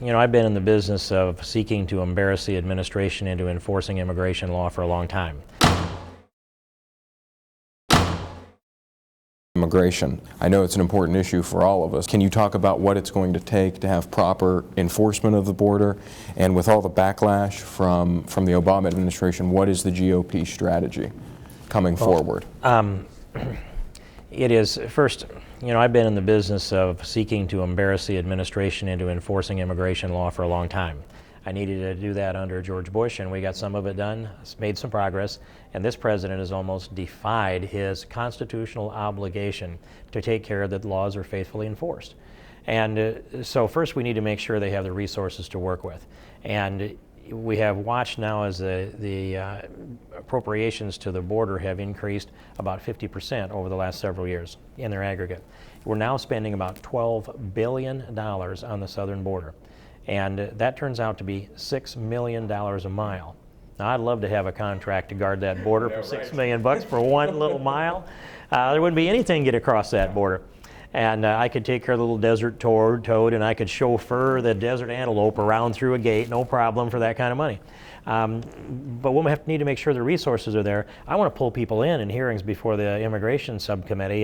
I've been in the business of seeking to embarrass the administration into enforcing immigration law for a long time. Immigration. I know it's an important issue for all of us. Can you talk about what it's going to take to have proper enforcement of the border? And with all the backlash from the Obama administration, what is the GOP strategy coming forward? It is, first, I've been in the business of seeking to embarrass the administration into enforcing immigration law for a long time. I needed to do that under George Bush, and we got some of it done. It's made some progress, and this president has almost defied his constitutional obligation to take care that the laws are faithfully enforced. And so first we need to make sure they have the resources to work with. And we have watched now as the appropriations to the border have increased about 50% over the last several years in their aggregate. We're now spending about $12 billion on the southern border. And that turns out to be $6 million a mile. Now, I'd love to have a contract to guard that border for $6 million for one little mile. There wouldn't be anything to get across that border. And I could take care of the little desert toad, and I could chauffeur the desert antelope around through a gate, no problem for that kind of money. But we'll need to make sure the resources are there. I want to pull people in hearings before the immigration subcommittee,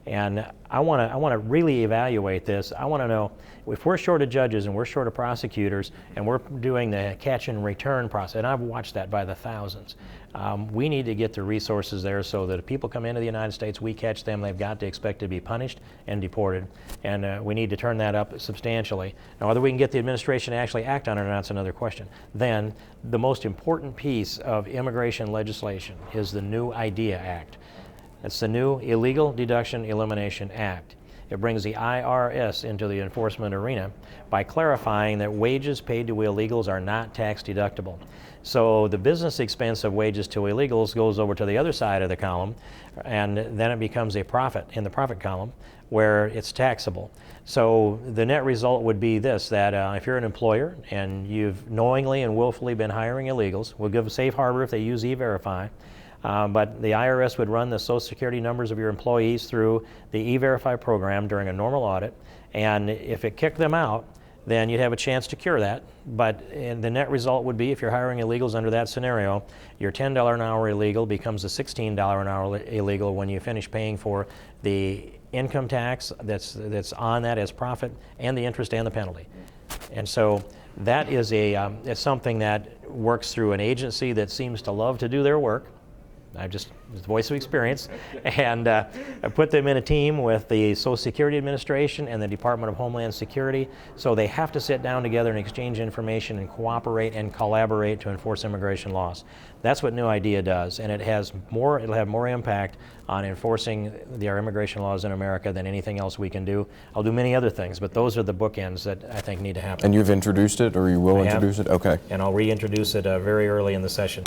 and I want to really evaluate this. I want to know if we're short of judges and we're short of prosecutors and we're doing the catch and return process, and I've watched that by the thousands. We need to get the resources there so that if people come into the United States, we catch them, they've got to expect to be punished and deported. And we need to turn that up substantially. Now, whether we can get the administration to actually act on it or not is another question. Then, the most important piece of immigration legislation is the new IDEA Act. It's the new Illegal Deduction Elimination Act. It brings the IRS into the enforcement arena by clarifying that wages paid to illegals are not tax deductible. So the business expense of wages to illegals goes over to the other side of the column, and then it becomes a profit in the profit column where it's taxable. So the net result would be this, that if you're an employer and you've knowingly and willfully been hiring illegals, we'll give a safe harbor if they use E-Verify, but the IRS would run the Social Security numbers of your employees through the E-Verify program during a normal audit, and if it kicked them out, then you'd have a chance to cure that. But the net result would be, if you're hiring illegals under that scenario, your $10 an hour illegal becomes a $16 an hour illegal when you finish paying for the income tax that's on that as profit, and the interest and the penalty. And so that is it's something that works through an agency that seems to love to do their work. It's the voice of experience, and I put them in a team with the Social Security Administration and the Department of Homeland Security, so they have to sit down together and exchange information and cooperate and collaborate to enforce immigration laws. That's what New IDEA does, and it'll have more impact on enforcing our immigration laws in America than anything else we can do. I'll do many other things, but those are the bookends that I think need to happen. And you've introduced it, or you will introduce it? Okay. And I'll reintroduce it very early in the session.